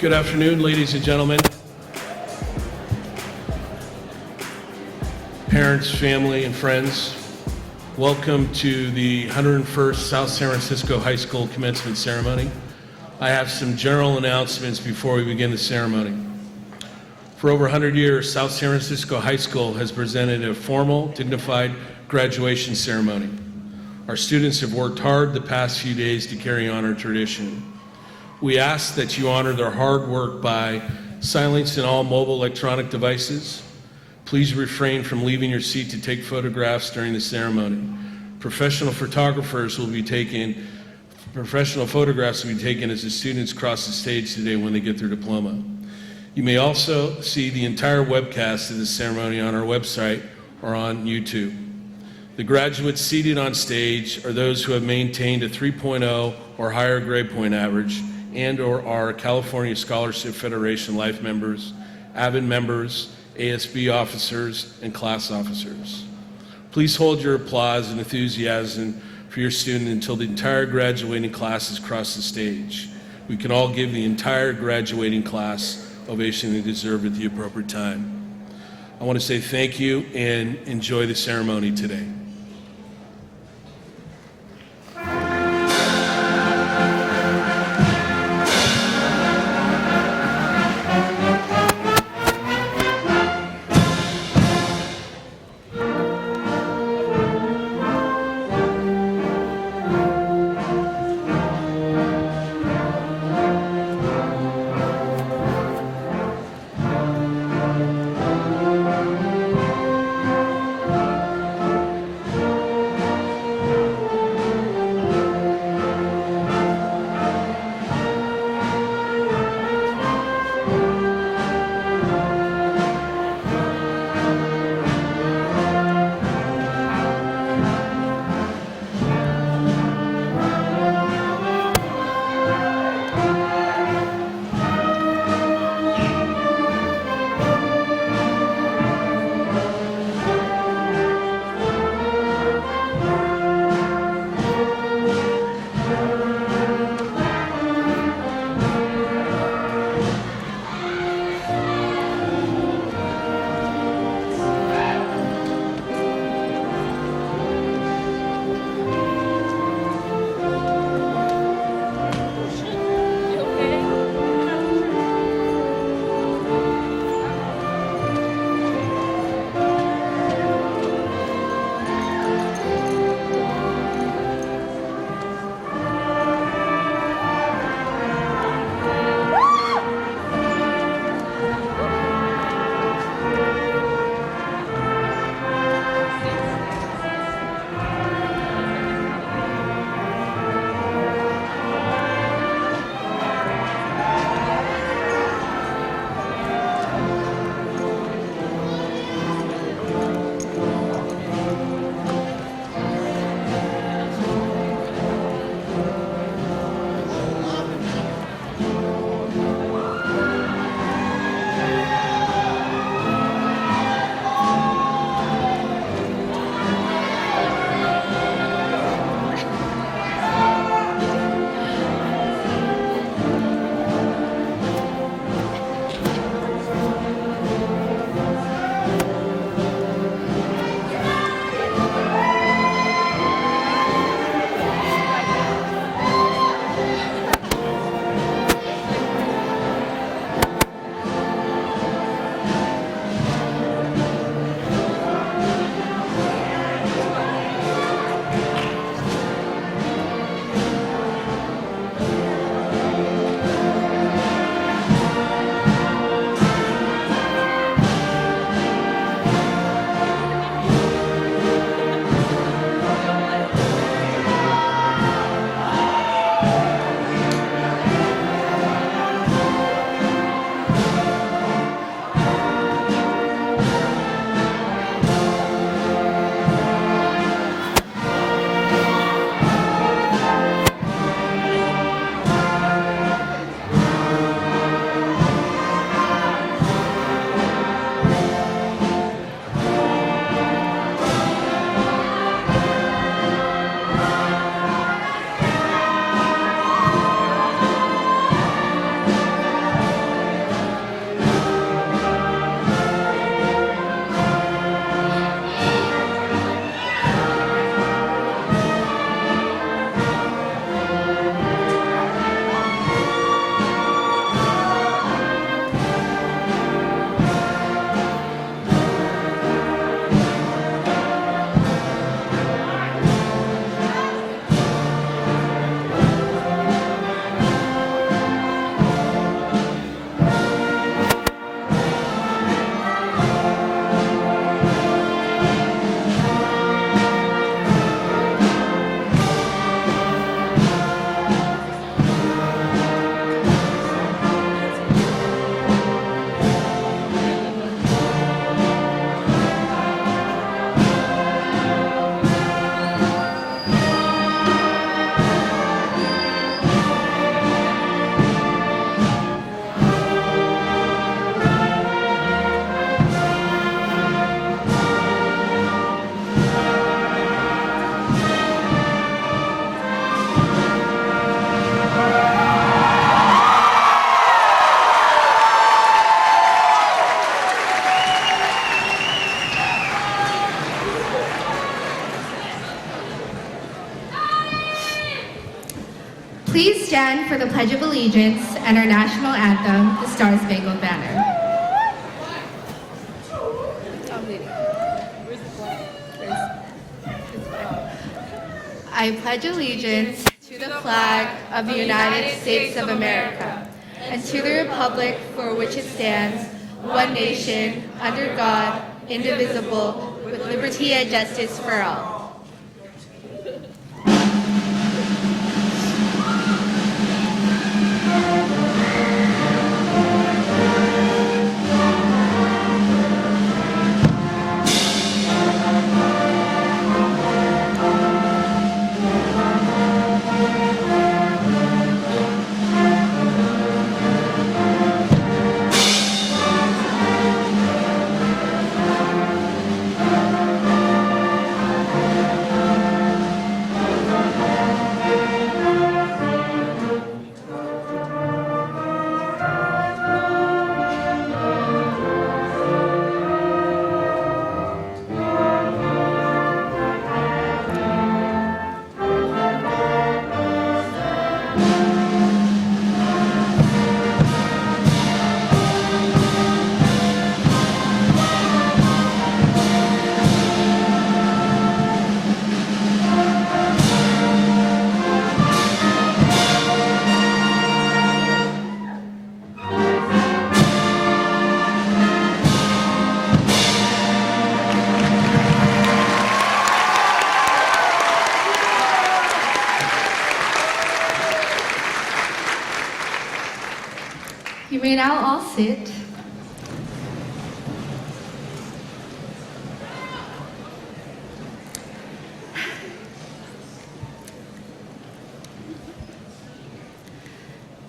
Good afternoon, ladies and gentlemen, parents, family, and friends. Welcome to the 101st South San Francisco High School Commencement Ceremony. I have some general announcements before we begin the ceremony. For over 100 years, South San Francisco High School has presented a formal, dignified graduation ceremony. Our students have worked hard the past few days to carry on our tradition. We ask that you honor their hard work by silencing all mobile electronic devices. Please refrain from leaving your seat to take photographs during the ceremony. Professional photographs will be taking as the students cross the stage today when they get their diploma. You may also see the entire webcast of the ceremony on our website or on YouTube. The graduates seated on stage are those who have maintained a 3.0 or higher grade point average and/or are California Scholarship Federation Life members, AVID members, ASB officers, and class officers. Please hold your applause and enthusiasm for your student until the entire graduating class has crossed the stage. We can all give the entire graduating class ovation they deserve at the appropriate time. I want to say thank you and enjoy the ceremony today. stand for the Pledge of Allegiance and our national anthem, the Star-Spangled Banner. I pledge allegiance to the flag of the United States of America and to the republic for which it stands, one nation, under God, indivisible, with liberty and justice for all. You may now all sit.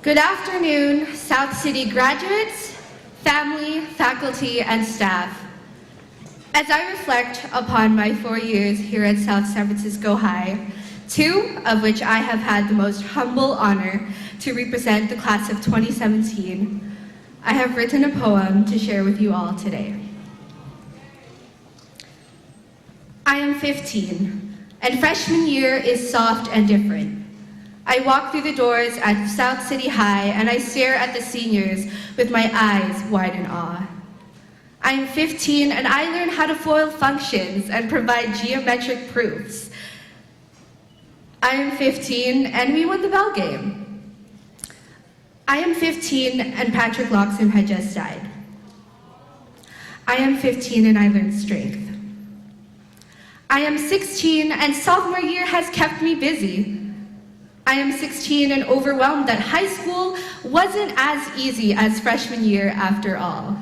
Good afternoon, South City graduates, family, faculty, and staff. As I reflect upon my 4 years here at South San Francisco High, 2 of which I have had the most humble honor to represent the class of 2017, I have written a poem to share with you all today. I am 15, and freshman year is soft and different. I walk through the doors at South City High and I stare at the seniors with my eyes wide in awe. I am 15 and I learn how to foil functions and provide geometric proofs. I am 15 and we won the bell game. I am 15 and Patrick Loxam had just died. I am 15 and I learned strength. I am 16 and sophomore year has kept me busy. I am 16 and overwhelmed that high school wasn't as easy as freshman year after all.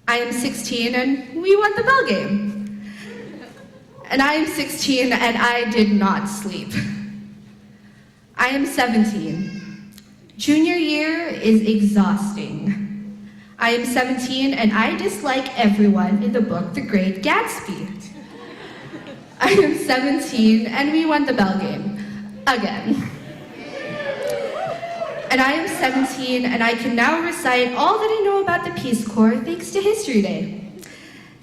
I am 16 and we won the bell game. And I am 16 and I did not sleep. I am 17. Junior year is exhausting. I am 17 and I dislike everyone in the book The Great Gatsby. I am 17 and we won the bell game. Again. And I am 17 and I can now recite all that I know about the Peace Corps thanks to History Day.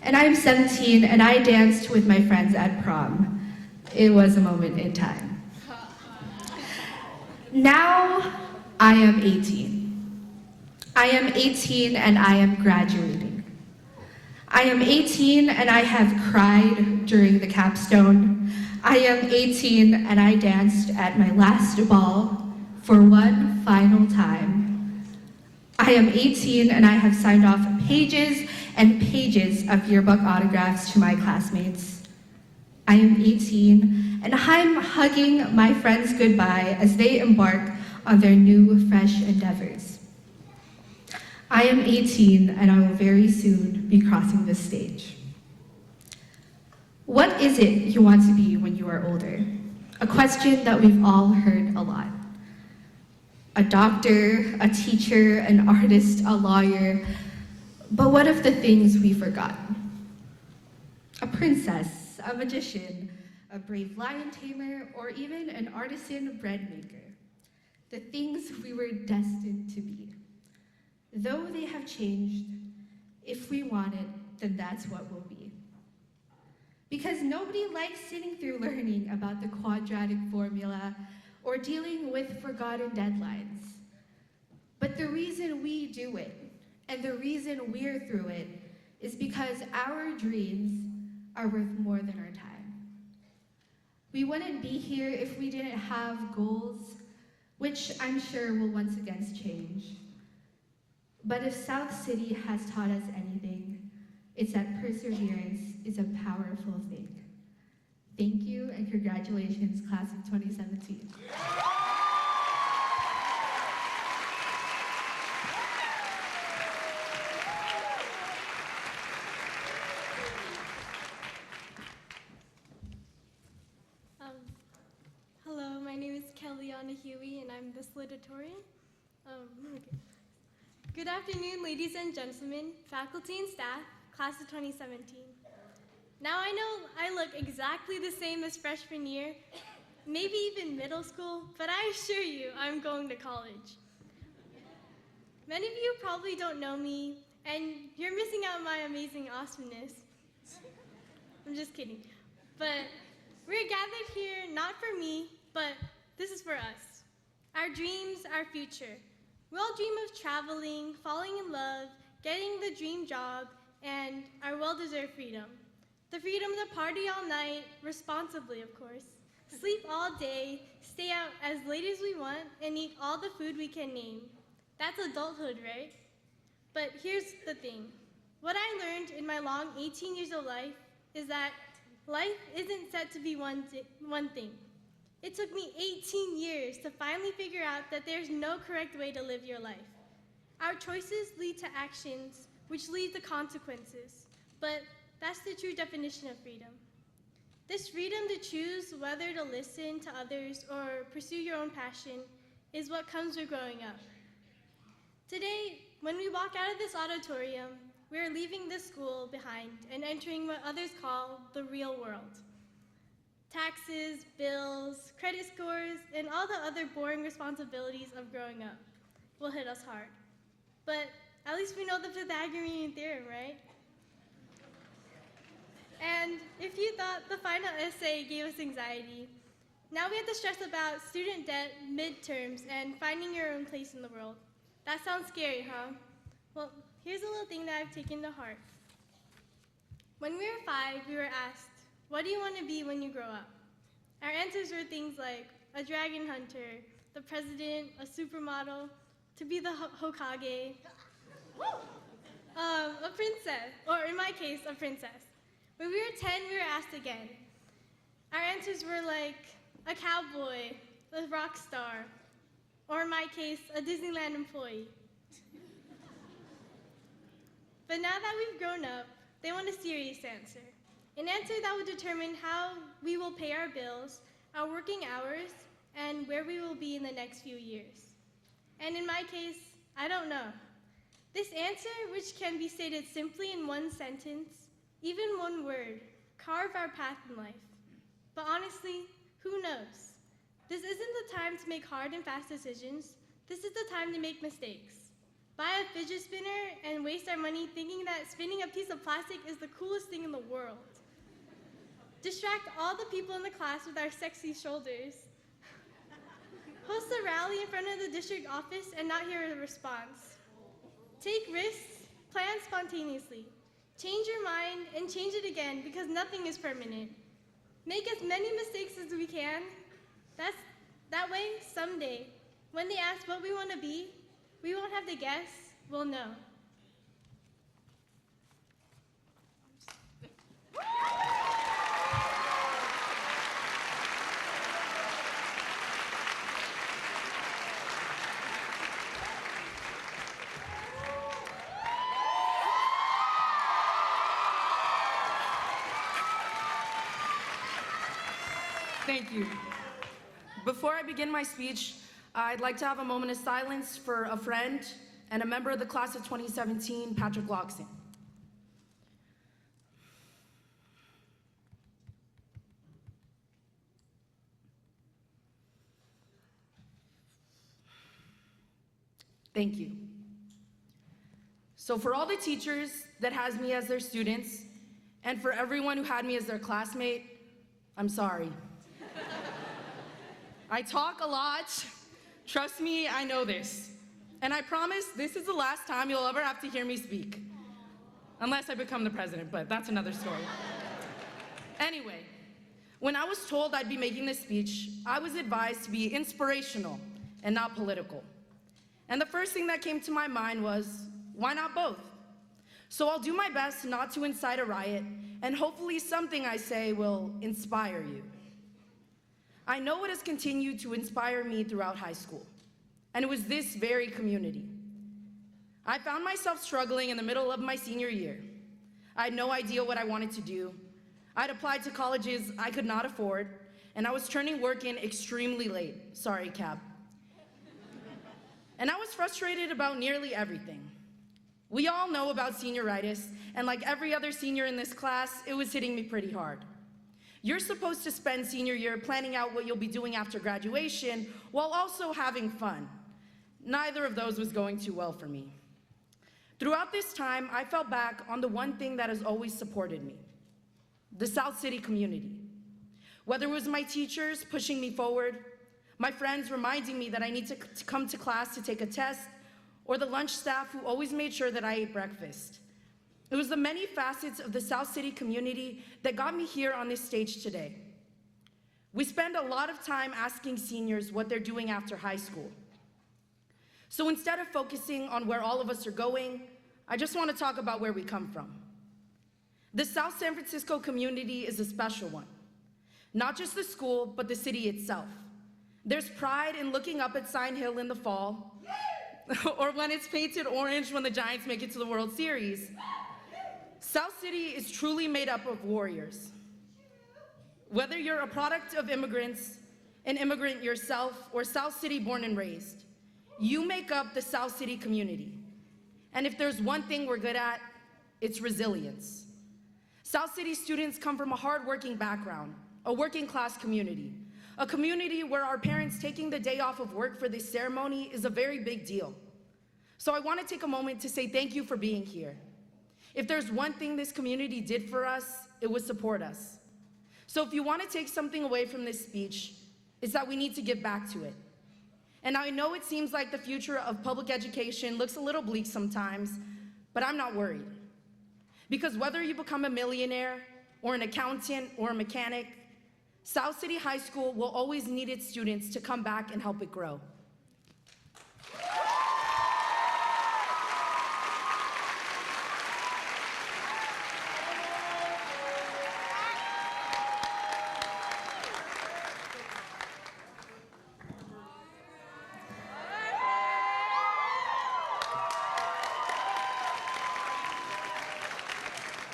And I am 17 and I danced with my friends at prom. It was a moment in time. Now I am 18. I am 18 and I am graduating. I am 18 and I have cried during the capstone. I am 18 and I danced at my last ball for one final time. I am 18 and I have signed off pages and pages of yearbook autographs to my classmates. I am 18 and I'm hugging my friends goodbye as they embark on their new, fresh endeavors. I am 18 and I will very soon be crossing this stage. What is it you want to be when you are older? A question that we've all heard a lot. A doctor, a teacher, an artist, a lawyer. But what of the things we forgot? A princess, a magician, a brave lion tamer, or even an artisan bread maker. The things we were destined to be. Though they have changed, if we want it, then that's what we'll be. Because nobody likes sitting through learning about the quadratic formula or dealing with forgotten deadlines. But the reason we do it, and the reason we're through it, is because our dreams are worth more than our time. We wouldn't be here if we didn't have goals, which I'm sure will once again change. But if South City has taught us anything, it's that perseverance is a powerful thing. Thank you and congratulations, class of 2017. Hello, my name is Kellyanna Huey, and I'm the Salutatorian. Good afternoon, ladies and gentlemen, faculty and staff, class of 2017. Now I know I look exactly the same as freshman year, maybe even middle school, but I assure you I'm going to college. Many of you probably don't know me, and you're missing out on my amazing awesomeness. I'm just kidding. But we're gathered here not for me, but this is for us. Our dreams, our future. We all dream of traveling, falling in love, getting the dream job, and our well-deserved freedom. The freedom to party all night, responsibly of course, sleep all day, stay out as late as we want, and eat all the food we can name. That's adulthood, right? But here's the thing. What I learned in my long 18 years of life is that life isn't set to be one thing. It took me 18 years to finally figure out that there's no correct way to live your life. Our choices lead to actions, which lead to consequences. But that's the true definition of freedom. This freedom to choose whether to listen to others or pursue your own passion is what comes with growing up. Today, when we walk out of this auditorium, we are leaving this school behind and entering what others call the real world. Taxes, bills, credit scores, and all the other boring responsibilities of growing up will hit us hard. But at least we know the Pythagorean theorem, right? And if you thought the final essay gave us anxiety, now we have to stress about student debt, midterms, and finding your own place in the world. That sounds scary, huh? Well, here's a little thing that I've taken to heart. When we were 5, we were asked, what do you want to be when you grow up? Our answers were things like a dragon hunter, the president, a supermodel, to be the Hokage, a princess, or in my case, a princess. When we were 10, we were asked again. Our answers were like a cowboy, a rock star, or in my case, a Disneyland employee. But now that we've grown up, they want a serious answer. An answer that will determine how we will pay our bills, our working hours, and where we will be in the next few years. And in my case, I don't know. This answer, which can be stated simply in one sentence, even one word, carve our path in life. But honestly, who knows? This isn't the time to make hard and fast decisions. This is the time to make mistakes. Buy a fidget spinner and waste our money thinking that spinning a piece of plastic is the coolest thing in the world. Distract all the people in the class with our sexy shoulders. Host a rally in front of the district office and not hear a response. Take risks, plan spontaneously. Change your mind and change it again because nothing is permanent. Make as many mistakes as we can. That way, someday, when they ask what we want to be, we won't have to guess, we'll know. Thank you. Before I begin my speech, I'd like to have a moment of silence for a friend and a member of the class of 2017, Patrick Loxton. Thank you. So for all the teachers that has me as their students, and for everyone who had me as their classmate, I'm sorry. I talk a lot. Trust me, I know this. And I promise this is the last time you'll ever have to hear me speak. Unless I become the president, but that's another story. Anyway, when I was told I'd be making this speech, I was advised to be inspirational and not political. And the first thing that came to my mind was, why not both? So I'll do my best not to incite a riot, and hopefully something I say will inspire you. I know it has continued to inspire me throughout high school, and it was this very community. I found myself struggling in the middle of my senior year. I had no idea what I wanted to do. I'd applied to colleges I could not afford, and I was turning work in extremely late. Sorry, cab. And I was frustrated about nearly everything. We all know about senioritis, and like every other senior in this class, it was hitting me pretty hard. You're supposed to spend senior year planning out what you'll be doing after graduation while also having fun. Neither of those was going too well for me. Throughout this time, I fell back on the one thing that has always supported me, the South City community. Whether it was my teachers pushing me forward, my friends reminding me that I need to come to class to take a test, or the lunch staff who always made sure that I ate breakfast. It was the many facets of the South City community that got me here on this stage today. We spend a lot of time asking seniors what they're doing after high school. So instead of focusing on where all of us are going, I just want to talk about where we come from. The South San Francisco community is a special one. Not just the school, but the city itself. There's pride in looking up at Sign Hill in the fall, or when it's painted orange when the Giants make it to the World Series. South City is truly made up of warriors. Whether you're a product of immigrants, an immigrant yourself, or South City born and raised, you make up the South City community. And if there's one thing we're good at, it's resilience. South City students come from a hardworking background, a working class community, a community where our parents taking the day off of work for this ceremony is a very big deal. So I want to take a moment to say thank you for being here. If there's one thing this community did for us, it was support us. So if you want to take something away from this speech, it's that we need to give back to it. And I know it seems like the future of public education looks a little bleak sometimes, but I'm not worried. Because whether you become a millionaire, or an accountant, or a mechanic, South City High School will always need its students to come back and help it grow.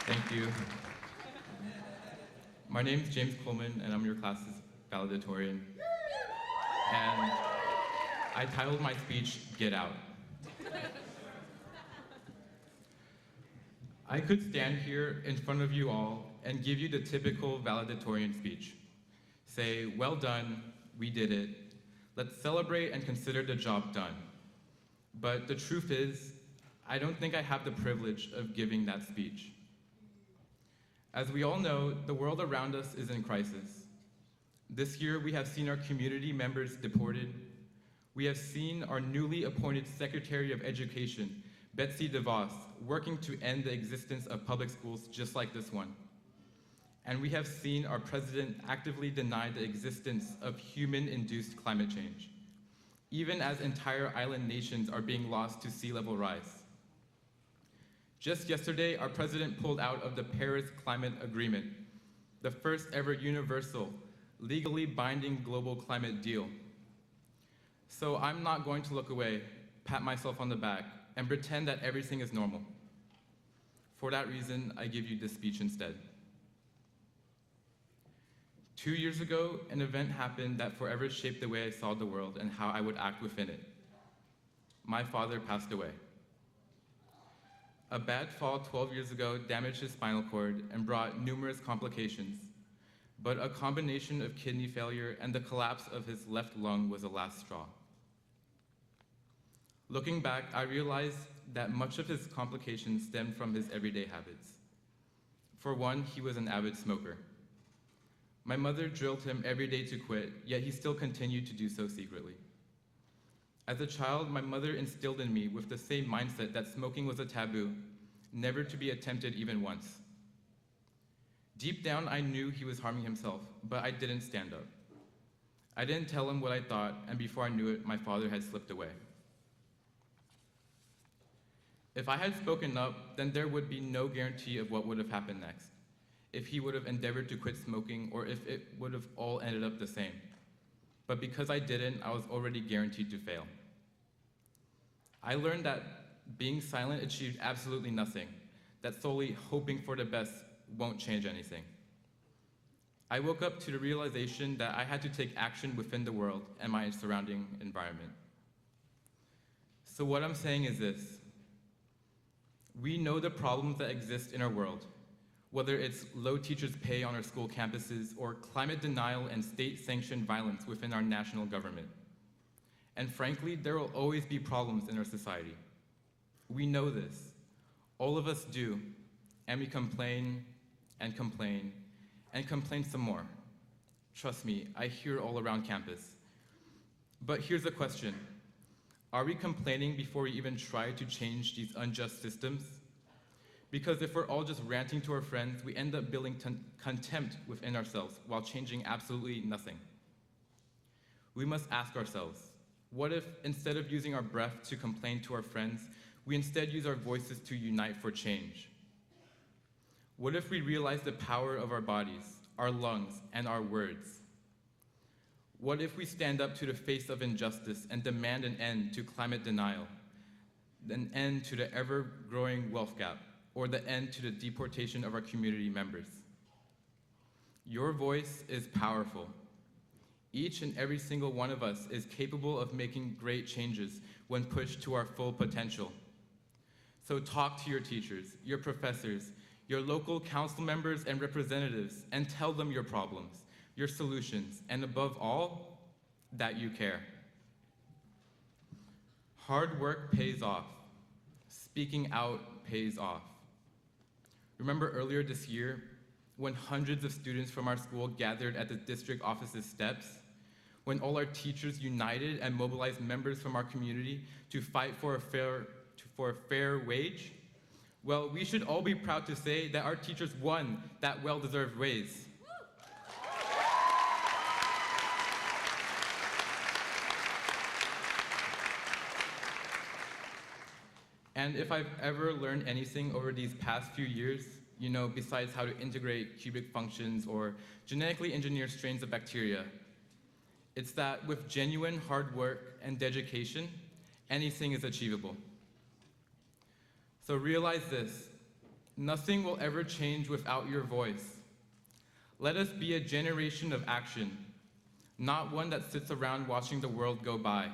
Thank you. My name is James Coleman, and I'm your class's valedictorian. And I titled my speech, Get Out. I could stand here in front of you all and give you the typical valedictorian speech. Say, well done, we did it. Let's celebrate and consider the job done. But the truth is, I don't think I have the privilege of giving that speech. As we all know, the world around us is in crisis. This year, we have seen our community members deported. We have seen our newly appointed Secretary of Education, Betsy DeVos, working to end the existence of public schools just like this one. And we have seen our president actively deny the existence of human-induced climate change, even as entire island nations are being lost to sea level rise. Just yesterday, our president pulled out of the Paris Climate Agreement, the first ever universal, legally binding global climate deal. So I'm not going to look away, pat myself on the back, and pretend that everything is normal. For that reason, I give you this speech instead. 2 years ago, an event happened that forever shaped the way I saw the world and how I would act within it. My father passed away. A bad fall 12 years ago damaged his spinal cord and brought numerous complications, but a combination of kidney failure and the collapse of his left lung was the last straw. Looking back, I realized that much of his complications stemmed from his everyday habits. For one, he was an avid smoker. My mother drilled him every day to quit, yet he still continued to do so secretly. As a child, my mother instilled in me with the same mindset that smoking was a taboo, never to be attempted even once. Deep down, I knew he was harming himself, but I didn't stand up. I didn't tell him what I thought, and before I knew it, my father had slipped away. If I had spoken up, then there would be no guarantee of what would have happened next, if he would have endeavored to quit smoking, or if it would have all ended up the same. But because I didn't, I was already guaranteed to fail. I learned that being silent achieved absolutely nothing, that solely hoping for the best won't change anything. I woke up to the realization that I had to take action within the world and my surrounding environment. So what I'm saying is this: we know the problems that exist in our world, whether it's low teachers' pay on our school campuses or climate denial and state-sanctioned violence within our national government. And frankly, there will always be problems in our society. We know this. All of us do, and we complain and complain and complain some more. Trust me, I hear all around campus. But here's the question: are we complaining before we even try to change these unjust systems? Because if we're all just ranting to our friends, we end up building contempt within ourselves while changing absolutely nothing. We must ask ourselves, what if instead of using our breath to complain to our friends, we instead use our voices to unite for change? What if we realize the power of our bodies, our lungs, and our words? What if we stand up to the face of injustice and demand an end to climate denial, an end to the ever-growing wealth gap, or the end to the deportation of our community members? Your voice is powerful. Each and every single one of us is capable of making great changes when pushed to our full potential. So talk to your teachers, your professors, your local council members and representatives, and tell them your problems, your solutions, and above all, that you care. Hard work pays off. Speaking out pays off. Remember earlier this year when hundreds of students from our school gathered at the district office's steps? When all our teachers united and mobilized members from our community to fight for a fair wage? Well, we should all be proud to say that our teachers won that well-deserved raise. And if I've ever learned anything over these past few years, besides how to integrate cubic functions or genetically engineer strains of bacteria, it's that with genuine hard work and dedication, anything is achievable. So realize this: nothing will ever change without your voice. Let us be a generation of action, not one that sits around watching the world go by.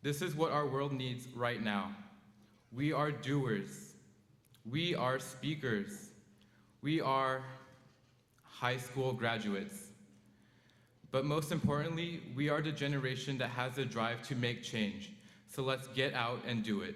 This is what our world needs right now. We are doers. We are speakers. We are high school graduates. But most importantly, we are the generation that has the drive to make change. So let's get out and do it.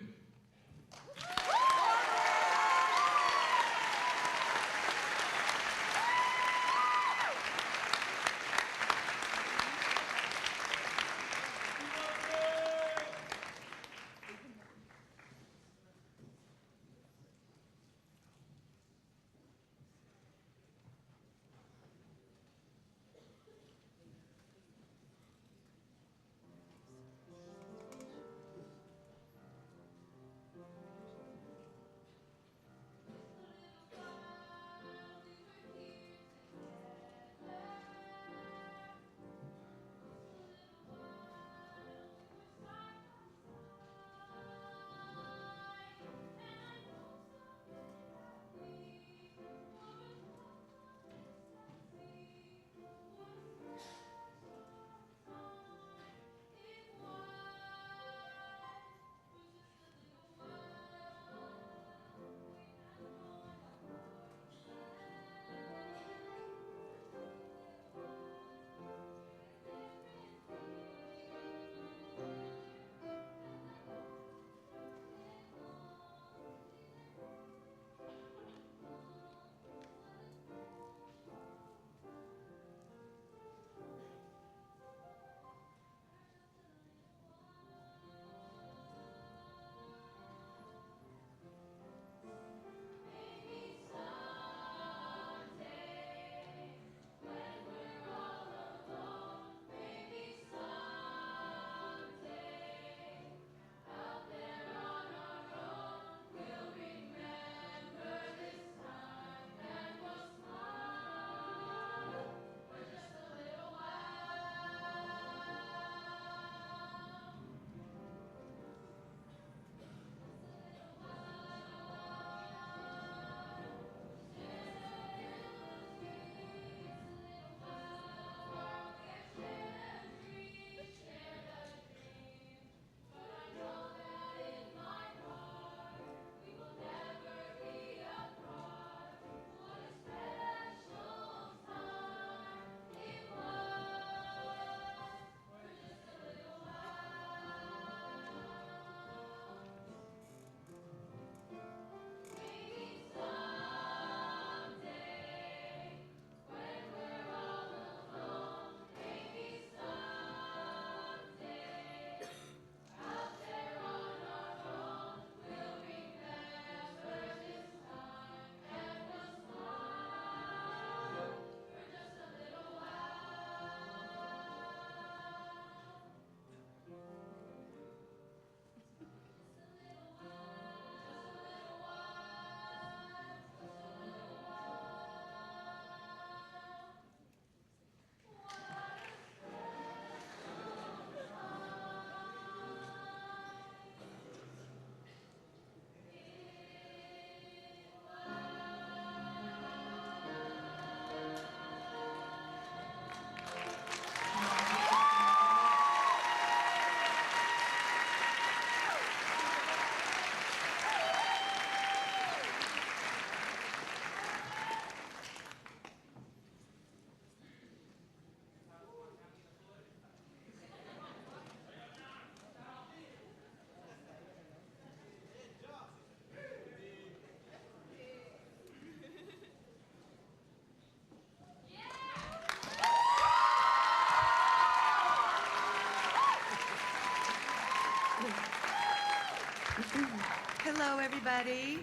everybody.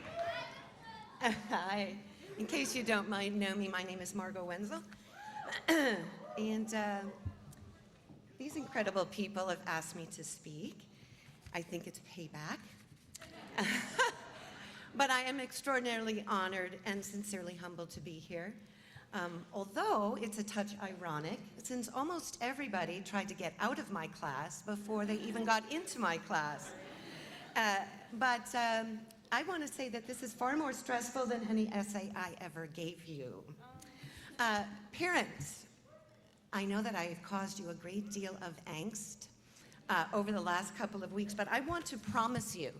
Hi. In case you don't know me, my name is Margot Wenzel. And these incredible people have asked me to speak. I think it's payback. But I am extraordinarily honored and sincerely humbled to be here. Although it's a touch ironic, since almost everybody tried to get out of my class before they even got into my class. But I want to say that this is far more stressful than any essay I ever gave you. Parents, I know that I have caused you a great deal of angst over the last couple of weeks, but I want to promise you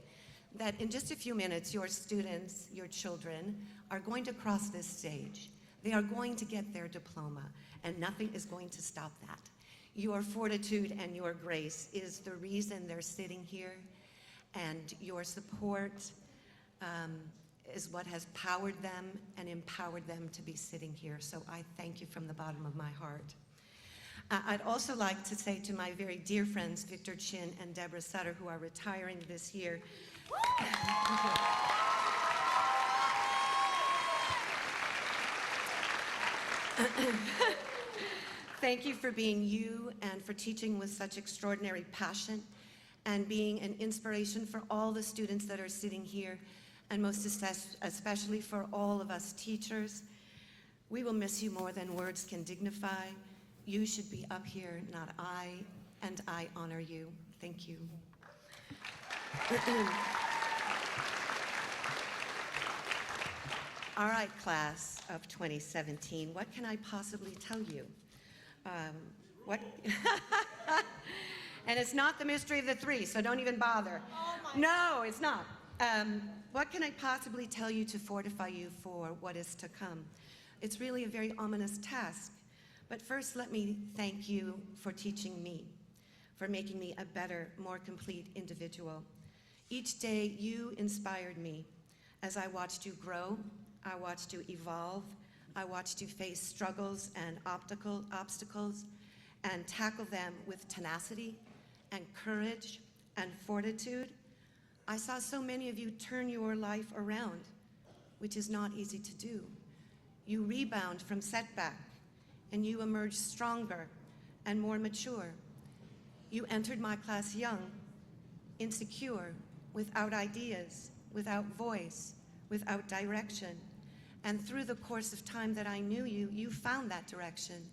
that in just a few minutes, your students, your children, are going to cross this stage. They are going to get their diploma, and nothing is going to stop that. Your fortitude and your grace is the reason they're sitting here, and your support is what has powered them and empowered them to be sitting here. So I thank you from the bottom of my heart. I'd also like to say to my very dear friends, Victor Chin and Deborah Sutter, who are retiring this year. Thank you for being you and for teaching with such extraordinary passion and being an inspiration for all the students that are sitting here, and most especially for all of us teachers. We will miss you more than words can dignify. You should be up here, not I, and I honor you. Thank you. All right, class of 2017, what can I possibly tell you? And it's not the mystery of the three, so don't even bother. No, it's not. What can I possibly tell you to fortify you for what is to come? It's really a very ominous task. But first, let me thank you for teaching me, for making me a better, more complete individual. Each day, you inspired me. As I watched you grow, I watched you evolve, I watched you face struggles and obstacles and tackle them with tenacity and courage and fortitude. I saw so many of you turn your life around, which is not easy to do. You rebound from setback, and you emerge stronger and more mature. You entered my class young, insecure, without ideas, without voice, without direction. And through the course of time that I knew you, you found that direction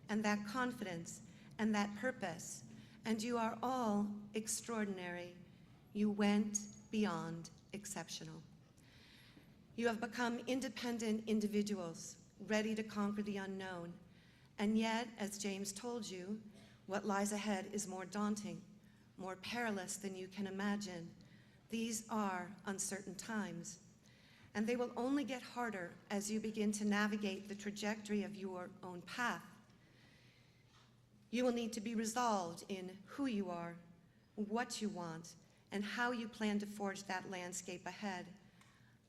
and that confidence and that purpose. And you are all extraordinary. You went beyond exceptional. You have become independent individuals, ready to conquer the unknown. And yet, as James told you, what lies ahead is more daunting, more perilous than you can imagine. These are uncertain times, and they will only get harder as you begin to navigate the trajectory of your own path. You will need to be resolved in who you are, what you want, and how you plan to forge that landscape ahead.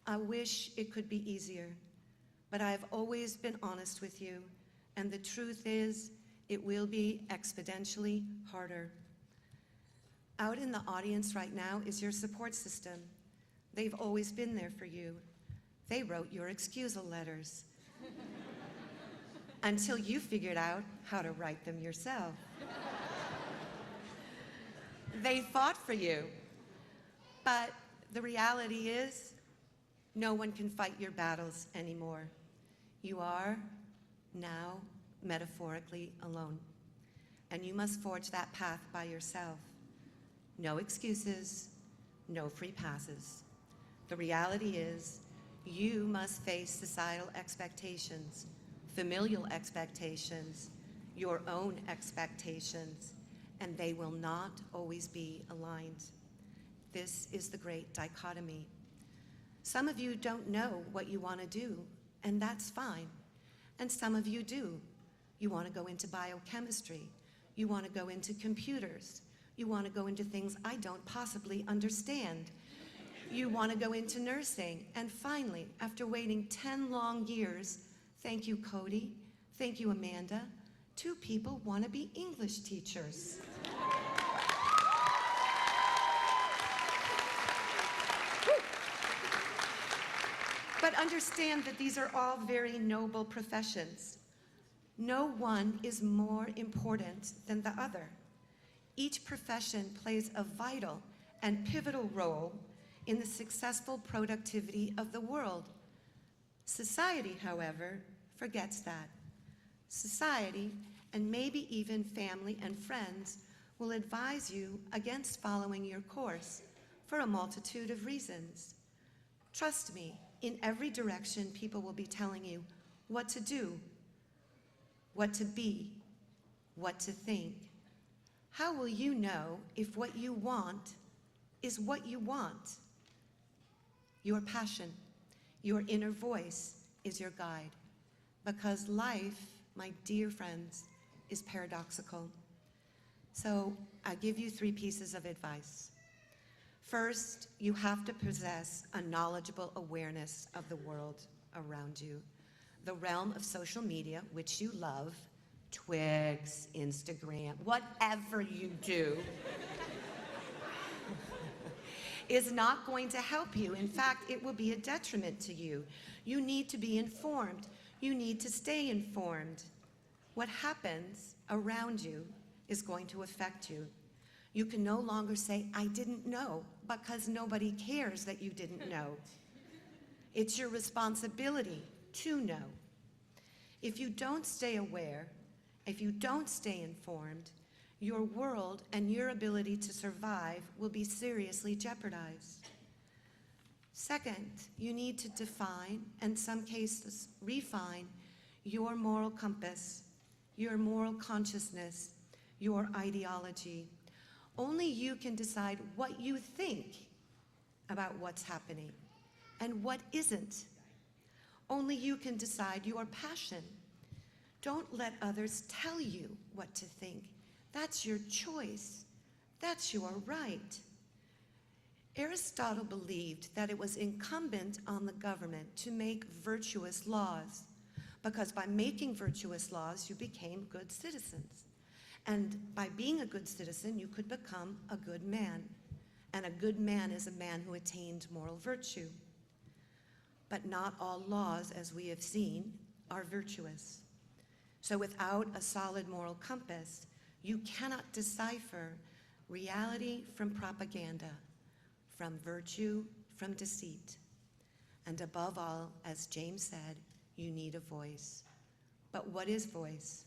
I wish it could be easier, but I have always been honest with you, and the truth is, it will be exponentially harder. Out in the audience right now is your support system. They've always been there for you. They wrote your excusal letters until you figured out how to write them yourself. They fought for you, but the reality is, no one can fight your battles anymore. You are now metaphorically alone, and you must forge that path by yourself. No excuses, no free passes. The reality is, you must face societal expectations, familial expectations, your own expectations, and they will not always be aligned. This is the great dichotomy. Some of you don't know what you want to do, and that's fine. And some of you do. You want to go into biochemistry. You want to go into computers. You want to go into things I don't possibly understand. You want to go into nursing. And finally, after waiting 10 long years, thank you, Cody, thank you, Amanda, 2 people want to be English teachers. But understand that these are all very noble professions. No one is more important than the other. Each profession plays a vital and pivotal role in the successful productivity of the world. Society, however, forgets that. Society, and maybe even family and friends, will advise you against following your course for a multitude of reasons. Trust me, in every direction, people will be telling you what to do, what to be, what to think. How will you know if what you want is what you want? Your passion, your inner voice is your guide, because life, my dear friends, is paradoxical. So I give you 3 pieces of advice. First, you have to possess a knowledgeable awareness of the world around you, the realm of social media, which you love, Twix, Instagram, whatever you do, is not going to help you. In fact, it will be a detriment to you. You need to be informed. You need to stay informed. What happens around you is going to affect you. You can no longer say, I didn't know, because nobody cares that you didn't know. It's your responsibility to know. If you don't stay aware, if you don't stay informed, your world and your ability to survive will be seriously jeopardized. Second, you need to define, and in some cases refine, your moral compass, your moral consciousness, your ideology. Only you can decide what you think about what's happening and what isn't. Only you can decide your passion. Don't let others tell you what to think. That's your choice. That's your right. Aristotle believed that it was incumbent on the government to make virtuous laws, because by making virtuous laws, you became good citizens. And by being a good citizen, you could become a good man. And a good man is a man who attained moral virtue. But not all laws, as we have seen, are virtuous. So without a solid moral compass, you cannot decipher reality from propaganda, from virtue from deceit. And above all, as James said, you need a voice. But what is voice?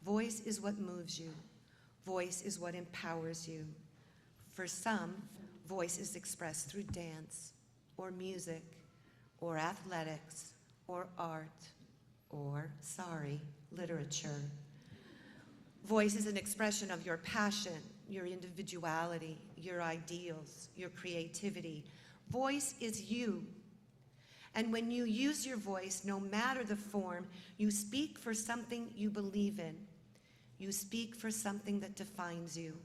Voice is what moves you. Voice is what empowers you. For some, voice is expressed through dance, or music, or athletics, or art, or, literature. Voice is an expression of your passion, your individuality, your ideals, your creativity. Voice is you. And when you use your voice, no matter the form, you speak for something you believe in. You speak for something that defines you.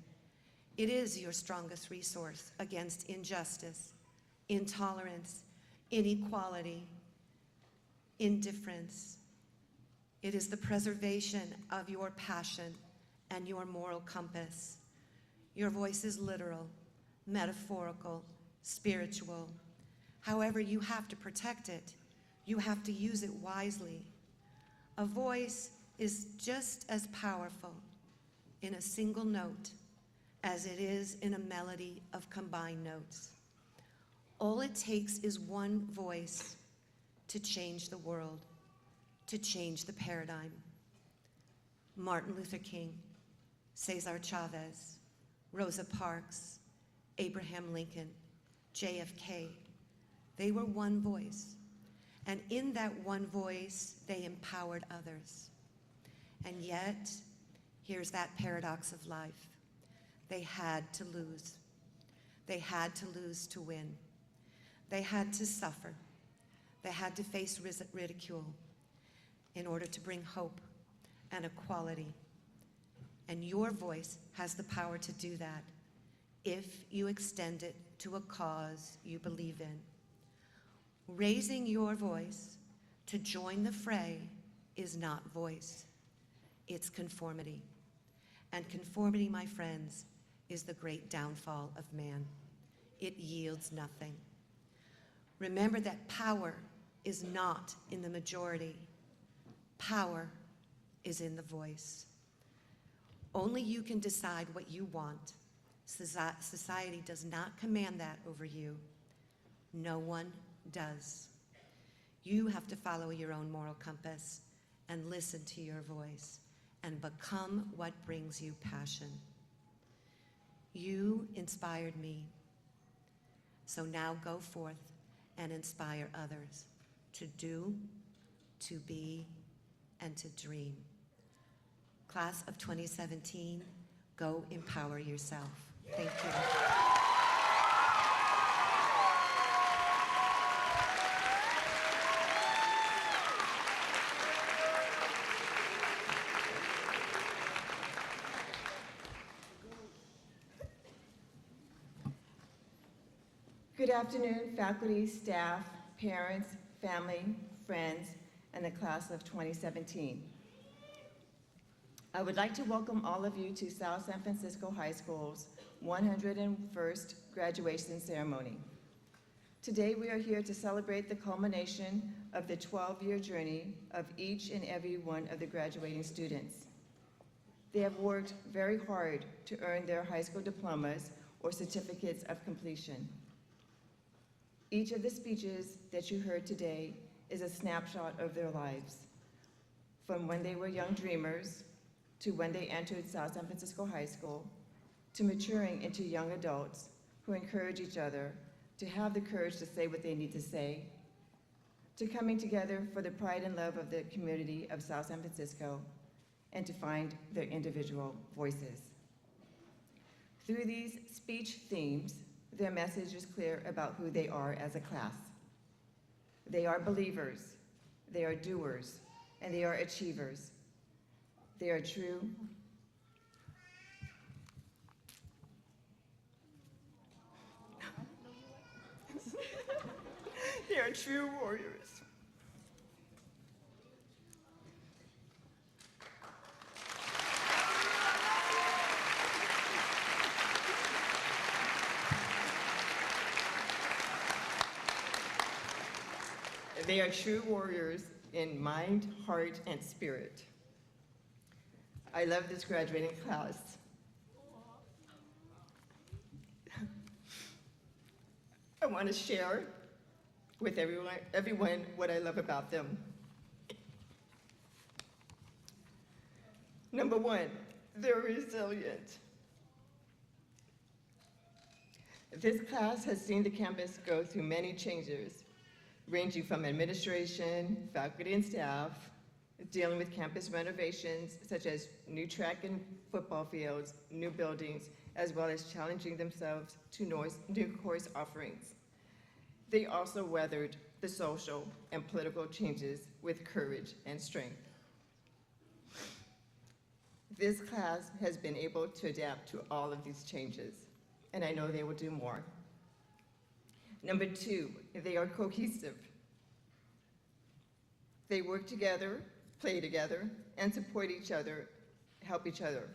It is your strongest resource against injustice, intolerance, inequality, indifference. It is the preservation of your passion and your moral compass. Your voice is literal, metaphorical, spiritual. However, you have to protect it. You have to use it wisely. A voice is just as powerful in a single note as it is in a melody of combined notes. All it takes is one voice to change the world, to change the paradigm. Martin Luther King, Cesar Chavez, Rosa Parks, Abraham Lincoln, JFK, they were one voice. And in that one voice, they empowered others. And yet, here's that paradox of life. They had to lose. They had to lose to win. They had to suffer. They had to face ridicule in order to bring hope and equality. And your voice has the power to do that if you extend it to a cause you believe in. Raising your voice to join the fray is not voice, it's conformity. And conformity, my friends, is the great downfall of man. It yields nothing. Remember that power is not in the majority. Power is in the voice. Only you can decide what you want. Society does not command that over you. No one does. You have to follow your own moral compass and listen to your voice and become what brings you passion. You inspired me. So now go forth and inspire others to do, to be, and to dream. Class of 2017, go empower yourself. Thank you. Good afternoon, faculty, staff, parents, family, friends, and the class of 2017. I would like to welcome all of you to South San Francisco High School's 101st graduation ceremony. Today we are here to celebrate the culmination of the 12-year journey of each and every one of the graduating students. They have worked very hard to earn their high school diplomas or certificates of completion. Each of the speeches that you heard today is a snapshot of their lives, from when they were young dreamers, to when they entered South San Francisco High School, to maturing into young adults who encourage each other to have the courage to say what they need to say, to coming together for the pride and love of the community of South San Francisco, and to find their individual voices. Through these speech themes, their message is clear about who they are as a class. They are believers, they are doers, and they are achievers. They are true. They are true warriors. They are true warriors in mind, heart, and spirit. I love this graduating class. I want to share with everyone what I love about them. Number one, they're resilient. This class has seen the campus go through many changes, ranging from administration, faculty and staff, dealing with campus renovations such as new track and football fields, new buildings, as well as challenging themselves to new course offerings. They also weathered the social and political changes with courage and strength. This class has been able to adapt to all of these changes, and I know they will do more. Number two, they are cohesive. They work together, play together, and support each other, help each other.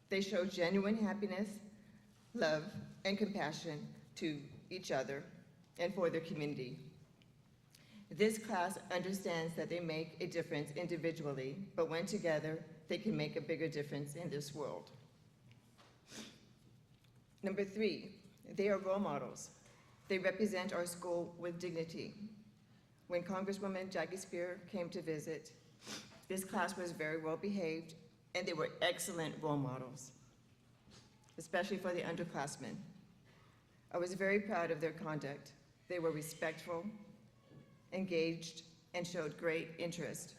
They show genuine happiness, love, and compassion to each other and for their community. This class understands that they make a difference individually, but when together, they can make a bigger difference in this world. Number three, they are role models. They represent our school with dignity. When Congresswoman Jackie Spear came to visit, this class was very well behaved, and they were excellent role models, especially for the underclassmen. I was very proud of their conduct. They were respectful, engaged, and showed great interest.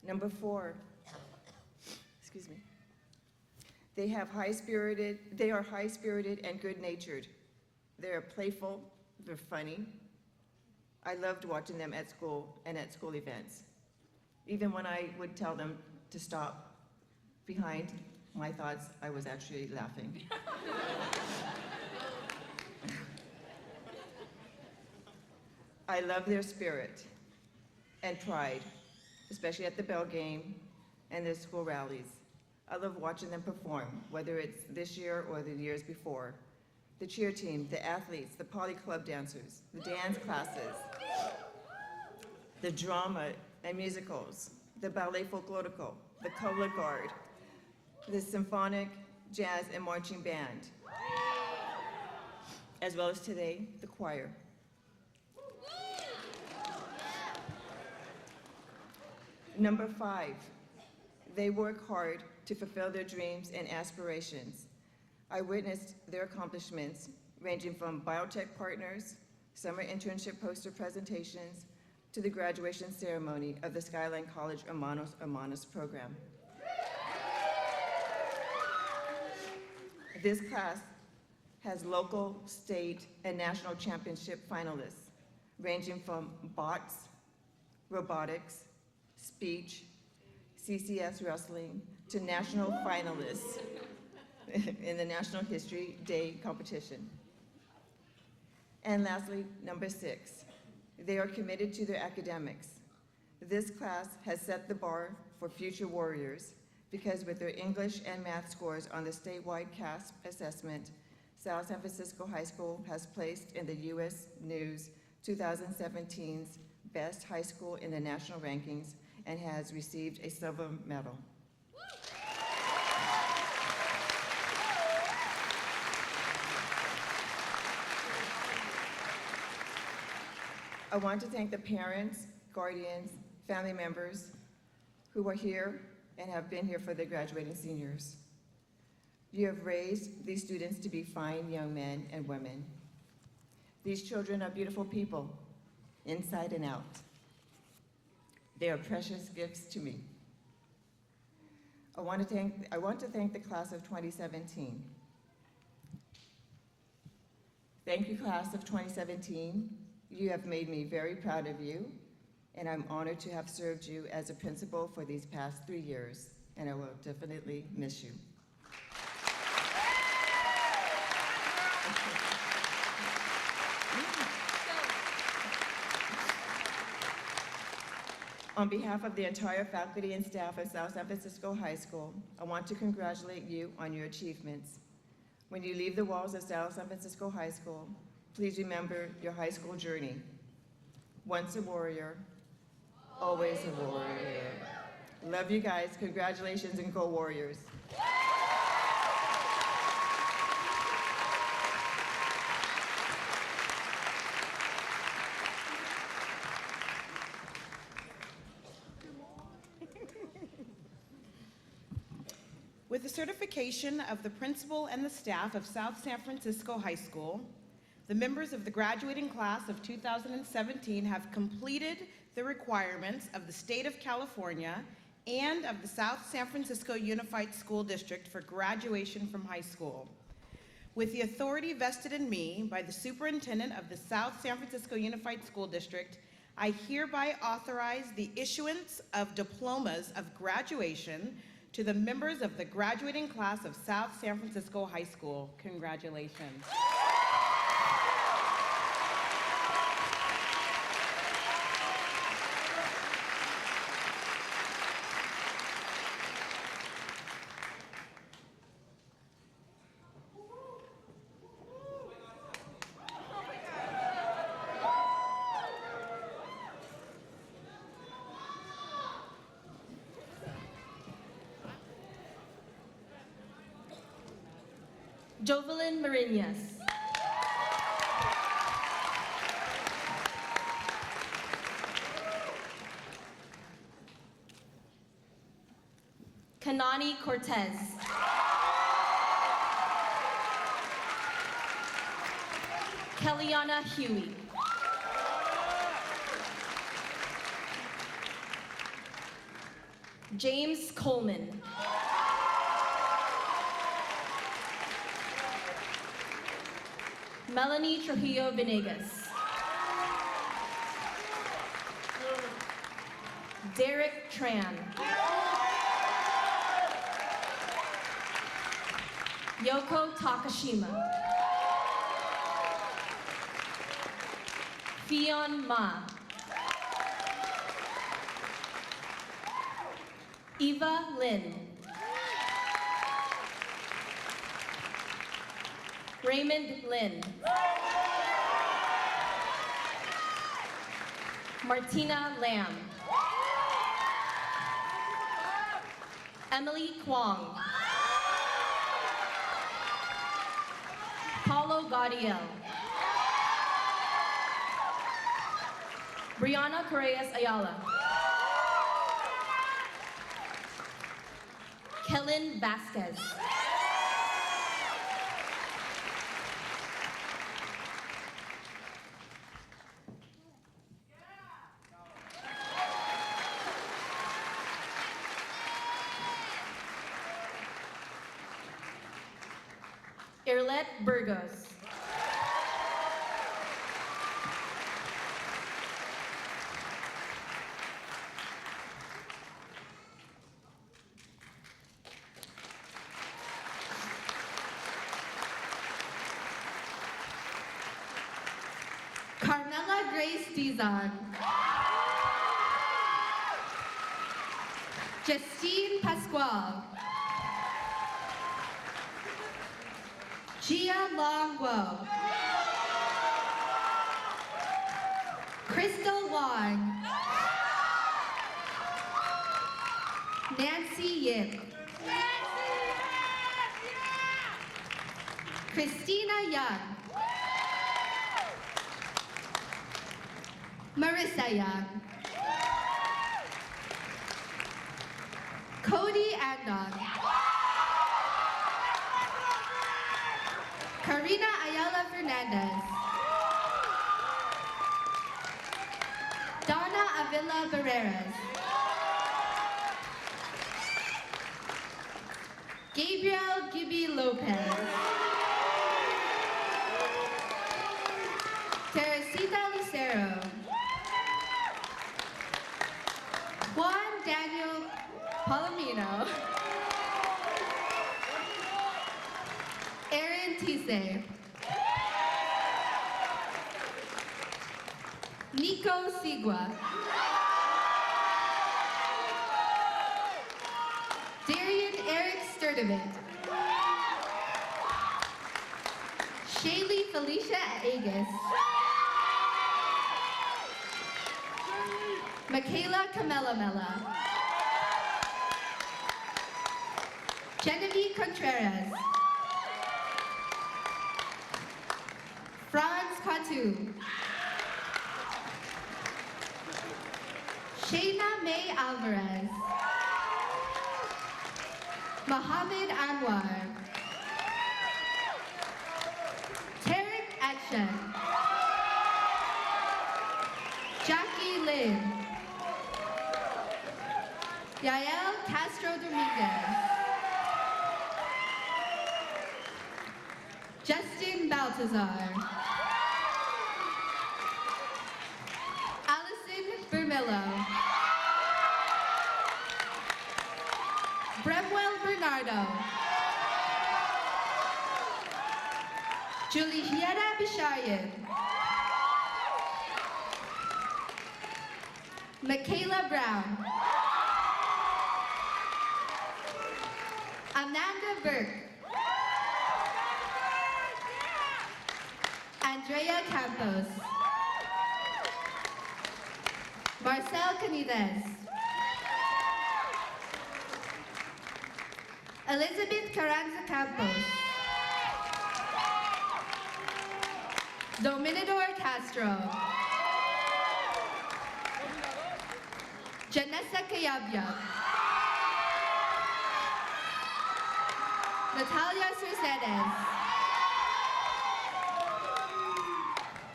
Number four, excuse me. They are high-spirited and good-natured. They are playful, they're funny. I loved watching them at school and at school events. Even when I would tell them to stop, behind my thoughts, I was actually laughing. I love their spirit and pride, especially at the bell game and their school rallies. I love watching them perform, whether it's this year or the years before. the cheer team, the athletes, the poly club dancers, the dance classes, the drama and musicals, the ballet folklorico, the color guard, the symphonic, jazz, and marching band, as well as today, the choir. Number 5, they work hard to fulfill their dreams and aspirations. I witnessed their accomplishments ranging from biotech partners, summer internship poster presentations, to the graduation ceremony of the Skyline College Hermanos program. This class has local, state, and national championship finalists, ranging from bots, robotics, speech, CCS wrestling, to national finalists in the National History Day competition. And lastly, number 6, they are committed to their academics. This class has set the bar for future warriors because with their English and math scores on the statewide CASP assessment, South San Francisco High School has placed in the U.S. News 2017's Best High School in the national rankings and has received a silver medal. I want to thank the parents, guardians, family members who are here and have been here for the graduating seniors. You have raised these students to be fine young men and women. These children are beautiful people, inside and out. They are precious gifts to me. I want to thank the class of 2017. Thank you, class of 2017. You have made me very proud of you, and I'm honored to have served you as a principal for these past 3 years, and I will definitely miss you. On behalf of the entire faculty and staff of South San Francisco High School, I want to congratulate you on your achievements. When you leave the walls of South San Francisco High School, please remember your high school journey. Once a warrior, always a warrior. Love you guys. Congratulations and go Warriors. With the certification of the principal and the staff of South San Francisco High School, the members of the graduating class of 2017 have completed the requirements of the state of California and of the South San Francisco Unified School District for graduation from high school. With the authority vested in me by the superintendent of the South San Francisco Unified School District, I hereby authorize the issuance of diplomas of graduation to the members of the graduating class of South San Francisco High School. Congratulations. Jovelyn Marinas. Kanani Cortez. Kellyanna Huey. James Coleman. Melanie Trujillo Venegas. Derek Tran. Yoko Takashima. Fion Ma. Eva Lin. Raymond Lin. Martina Lam. Emily Kwong. Paulo Gaudiel. Brianna Correas Ayala. Kellen Vasquez. Irlet Burgos. Carmela Grace Dizon. Justine Pascual. Gia Long Guo. Crystal Wong. Nancy Yip. Christina Young. Marissa Young. Cody Andon. Karina Ayala Fernandez. Donna Avila Barreras. Gabriel Gibby Lopez. Teresita Lucero. Juan Daniel Palomino. Aaron Tise. Nico Sigua. Darian Eric Sturdivant. Shaylee Felicia Agus. Michaela Camellamella. Genevieve Contreras. Franz Catu. Shayna May Alvarez. Mohammed Anwar. Tarek Action. Jackie Lynn. Yael Castro Dominguez. Justin Baltazar. Allison Bermillo. Bremwell Bernardo. Julieta Bishayan. Michaela Brown. Amanda Burke. Andrea Campos. Marcel Canides. Elizabeth Carranza Campos. Dominador Castro. Janessa Kayabyab. Natalia Cercedes.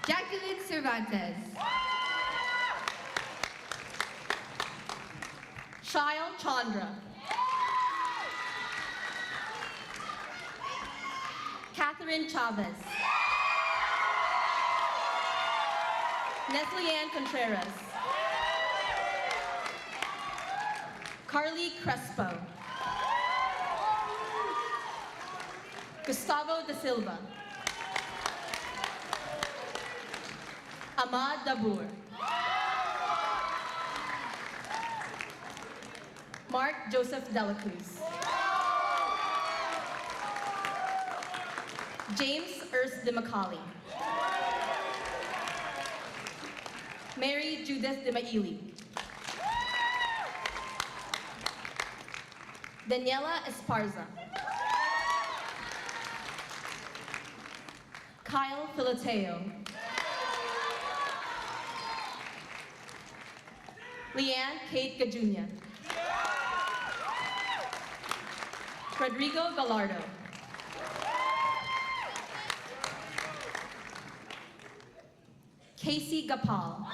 Jacqueline Cervantes. Shail Chandra. Catherine Chavez. Nestle Ann Contreras. Carly Crespo. Gustavo da Silva. Ahmad Dabour. Mark Joseph Delacruz. James Ernst de Macaulay. Mary Judith de Maili. Daniela Esparza. Kyle Filateo. Leanne Kate Gajunia. Rodrigo Gallardo. Casey Gapal.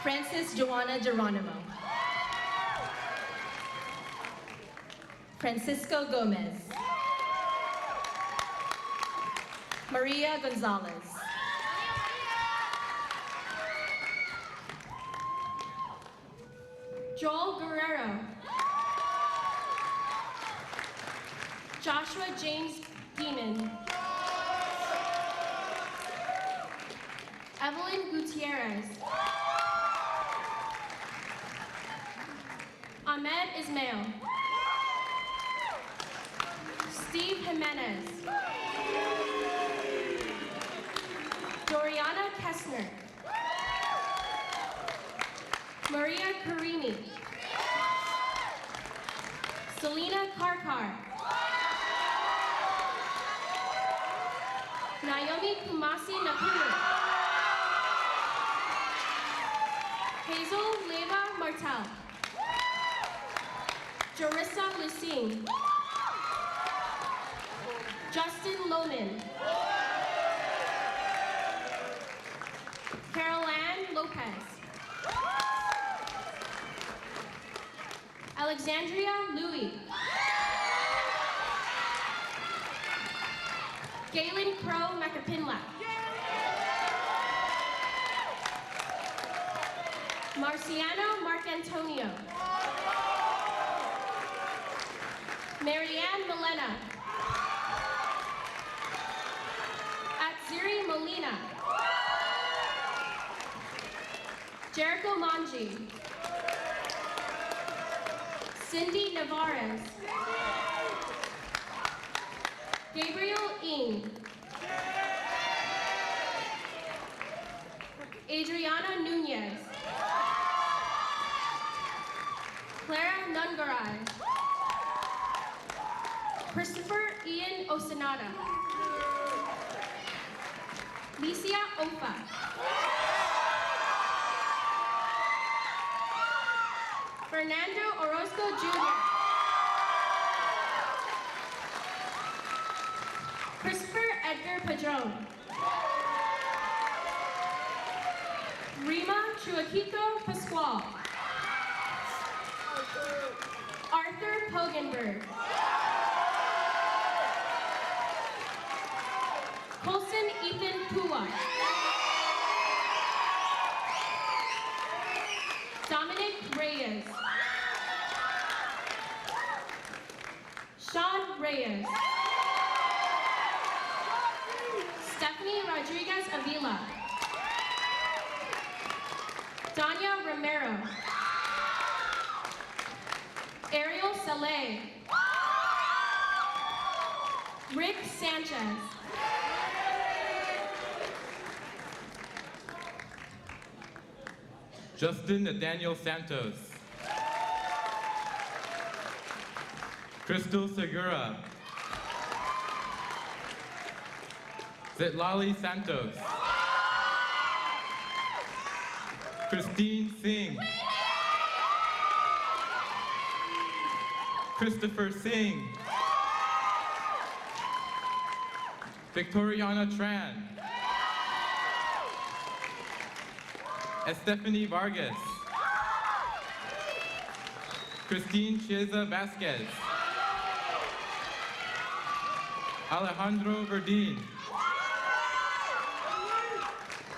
Francis Joanna Geronimo. Francisco Gomez. Maria Gonzalez. Joel Guerrero. Joshua James Demon. Evelyn Gutierrez. Ahmed Ismail. Steve Jimenez. Doriana Kessner. Maria Karimi. Selena Karkar. Naomi Kumasi Nakuru. Hazel Leva Martel. Jarissa Lucine. Justin Lohman. Carol Ann Lopez. Alexandria Louie. Galen Crow Macapinla. Marciano Marcantonio. Marianne Milena. Atziri Molina. Jericho Manji. Cindy Navarez. Gabriel Ing. Adriana Nunez. Clara Nungarai. Christopher Ian Osanada. Licia Ofa. Fernando Orozco Jr. Christopher Edgar Padron. Rima Chuaquito Pascual. Arthur Pogenberg. Colson Ethan Pua. Dominic Reyes. Sean Reyes. Stephanie Rodriguez Avila. Danya Romero. Ariel Saleh. Rick Sanchez. Justin Nathaniel Santos. Crystal Segura. Zitlali Santos. Christine Singh. Christopher Singh. Victoriana Tran. Estefany Vargas. Christine Chiesa Vasquez. Alejandro Verdin.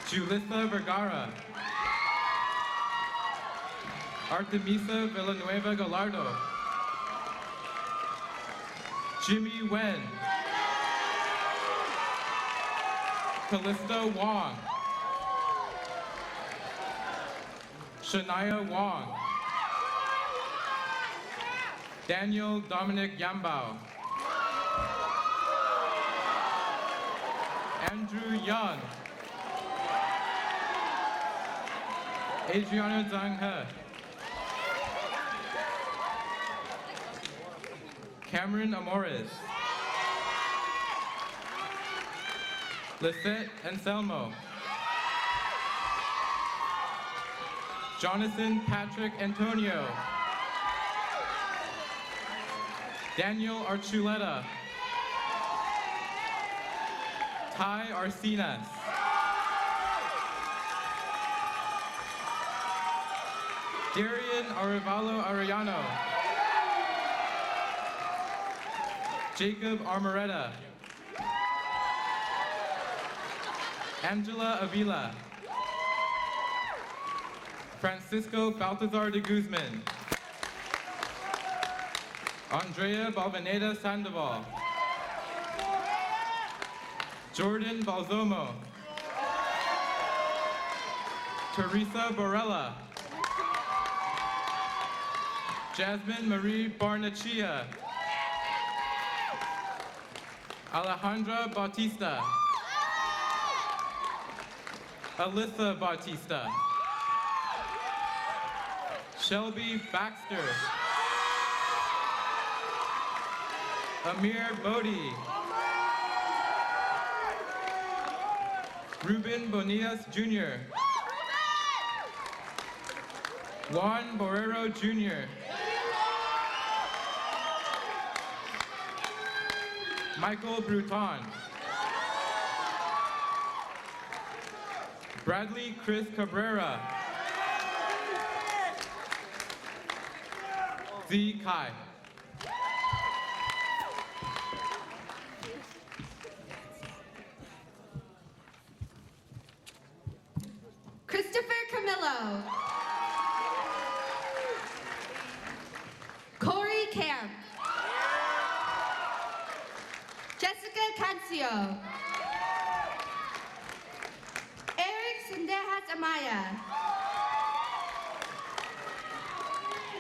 Julissa Vergara. Artemisa Villanueva Gallardo. Jimmy Wen. Callista Wong. Shania Wong. Daniel Dominic Yambao. Andrew Young. Adriana Zhang He. Cameron Amores. Lisette Anselmo. Jonathan Patrick Antonio. Daniel Archuleta. Ty Arcinas. Darian Arevalo Arellano. Jacob Armoretta. Angela Avila. Francisco Baltazar de Guzman. Andrea Balvaneda Sandoval. Jordan Balzomo. Teresa Borella. Jasmine Marie Barnachia. Alejandra Bautista. Alyssa Bautista. Shelby Baxter. Amir Modi. Ruben Bonias Jr. Juan Borrero Jr. Michael Bruton. Bradley Chris Cabrera. Z Kai. Christopher Camillo. Corey Camp. Jessica Cancio. Eric Sendejas Amaya.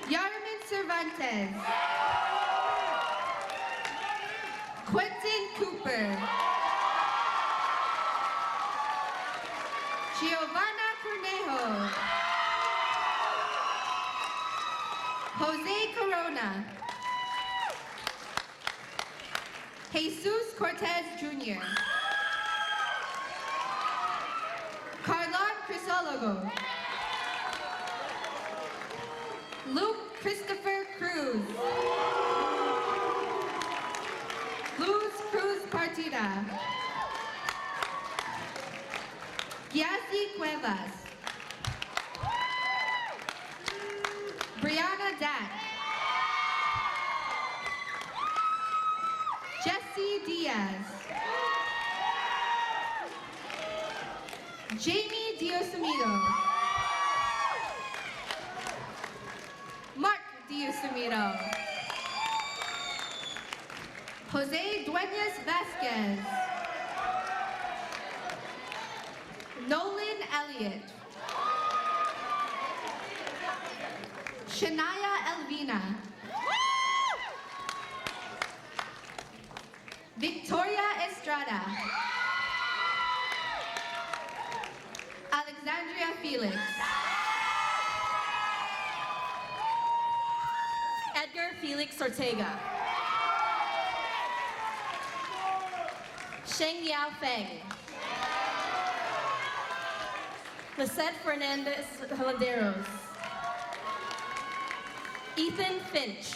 Yarmin Cervantes. Quentin Cooper. Giovanna Cornejo. Jose Corona. Jesus Cortez Jr. Carlon Crisologo. Luke Christopher Cruz. Luz Cruz Partida. Giassi Cuevas. Brianna Dak. Jesse Diaz. Jamie Diosamido. Mark Diosamido. Jose Dueñas Vasquez. Nolan Elliott. Shania Elvina. Victoria Estrada. Alexandria Felix. Edgar Felix Ortega. Sheng Yao Feng. Lisette Fernandez Halanderos. Ethan Finch.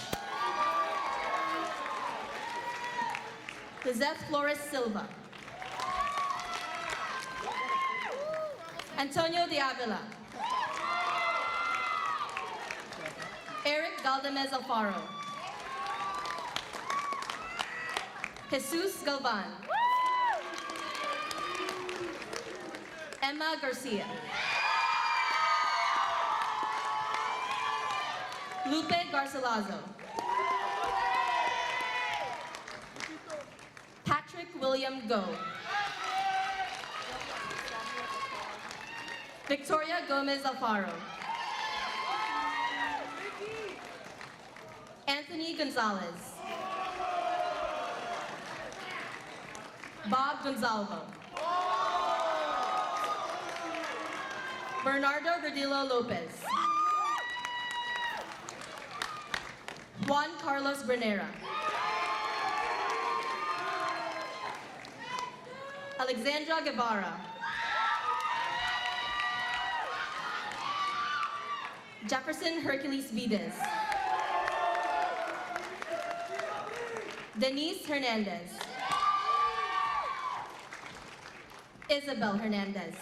Lizeth Flores Silva. Antonio de Avila. Eric Galdamez Alfaro. Jesus Galvan. Emma Garcia. Lupe Garcilazo. Patrick William Go. Victoria Gomez Alfaro. Anthony Gonzalez. Bob Gonzalvo. Bernardo Rodillo Lopez. Juan Carlos Granera. Alexandra Guevara. Jefferson Hercules Vides. Denise Hernandez. Isabel Hernandez.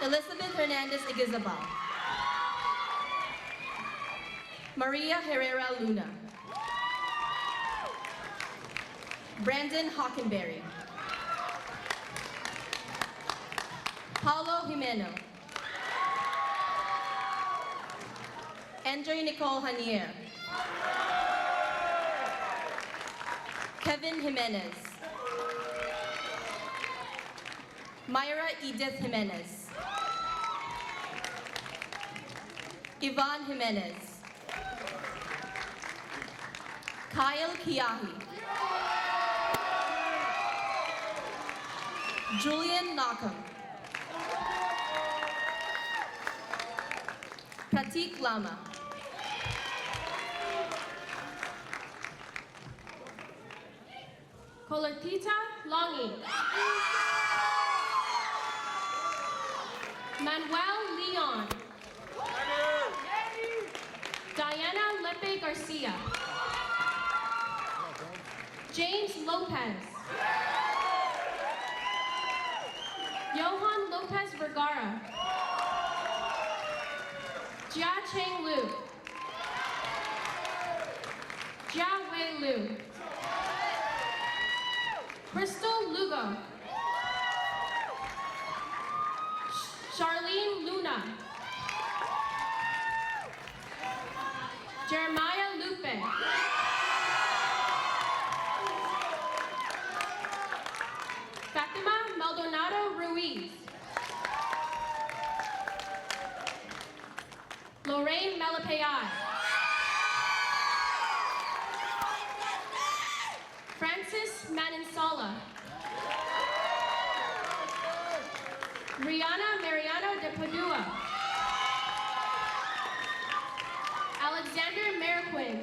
Elizabeth Hernandez Igizabal. Maria Herrera Luna. Brandon Hockenberry. Paulo Jimeno. Andre Nicole Hanier. Kevin Jimenez. Myra Edith Jimenez. Yvonne Jimenez. Kyle Kiahi. Julian Knockham. Pratik Lama. Colertita Longi. Manuel Leon. Diana Lepe Garcia. James Lopez. Johan Lopez Vergara. Jia Cheng Lu. Jia Wei Lu. Crystal Lugo. Charlene Luna. Jeremiah Lupe. Fatima Maldonado Ruiz. Lorraine Malapayai. Francis Manansala. Rihanna Mariano de Padua. Alexander Mariquin.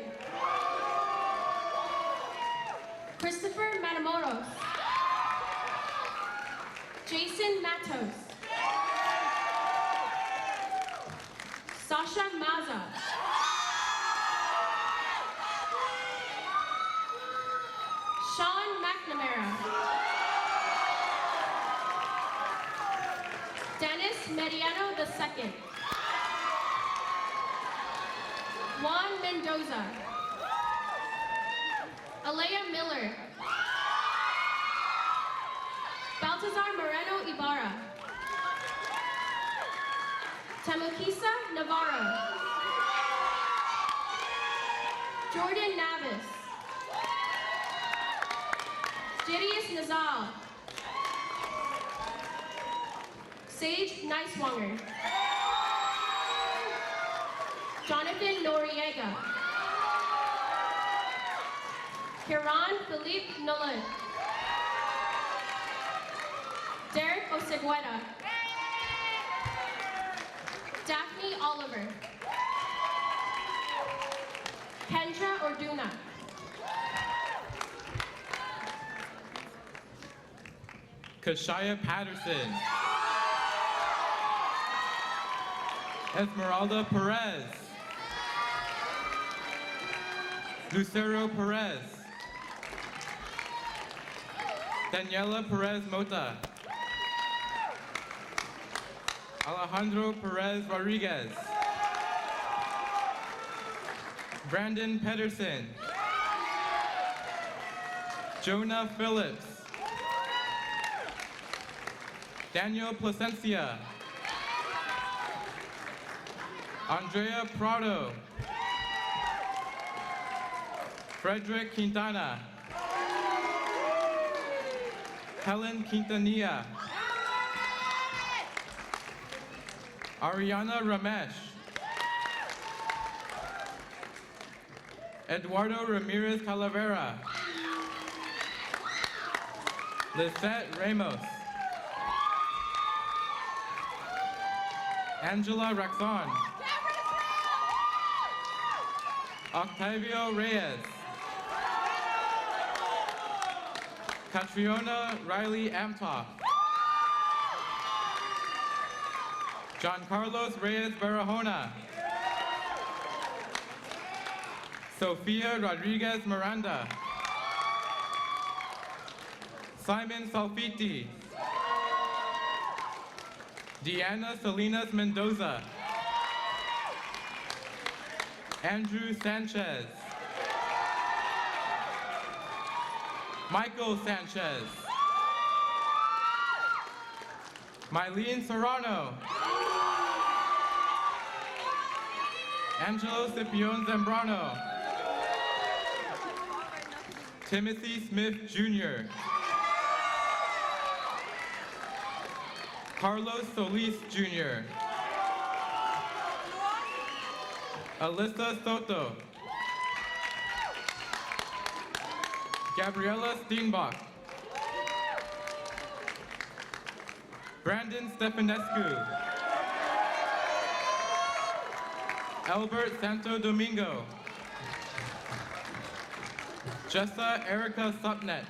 Christopher Matamoros. Jason Matos. Sasha Maza. Sean McNamara. Dennis Mediano II. Juan Mendoza. Alea Miller. Baltazar Moreno Ibarra. Tamukisa Navarro. Jordan Navis. Jirius Nazal. Sage Neiswanger. Jonathan Noriega. Kiran Philippe Nolan. Derek Oseguera. Daphne Oliver. Kendra Orduna. Kashaya Patterson. Esmeralda Perez. Lucero Perez. Daniela Perez Mota. Alejandro Perez Rodriguez. Brandon Pedersen. Jonah Phillips. Daniel Placencia. Andrea Prado. Frederick Quintana. Helen Quintanilla. Ariana Ramesh. Eduardo Ramirez Calavera. Lisette Ramos. Angela Raxon. Octavio Reyes. Catriona Riley Amtoff. John Carlos Reyes Barahona. Sofia Rodriguez Miranda. Simon Salfiti. Deanna Salinas Mendoza. Andrew Sanchez. Michael Sanchez. Mylene Serrano. Angelo Scipion Zambrano. Timothy Smith Jr. Carlos Solis Jr. Alyssa Soto. Gabriela Steenbach. Brandon Stefanescu. Albert Santo Domingo. Jessa Erica Supnet.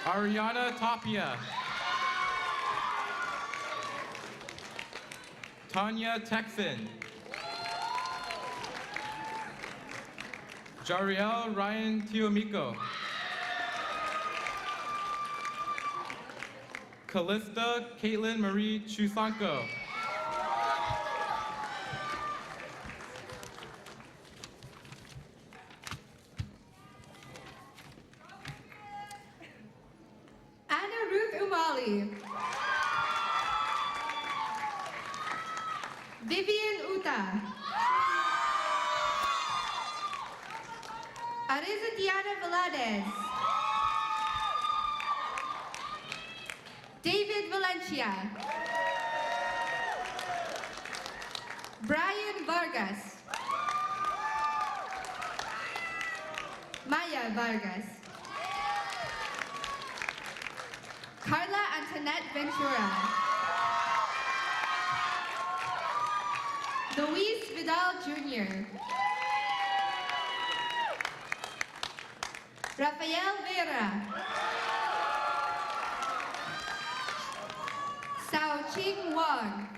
Ariana Tapia. Tanya Texan. Jariel Ryan Tiomiko. Callista Caitlin Marie Chusanko. Anna Ruth Umali. Vivian Uta. Ariza Diana Velades. David Valencia. Brian Vargas. Maya Vargas. Carla Antoinette Ventura. Luis Vidal Jr. Rafael Vera. Sao Ching Wang.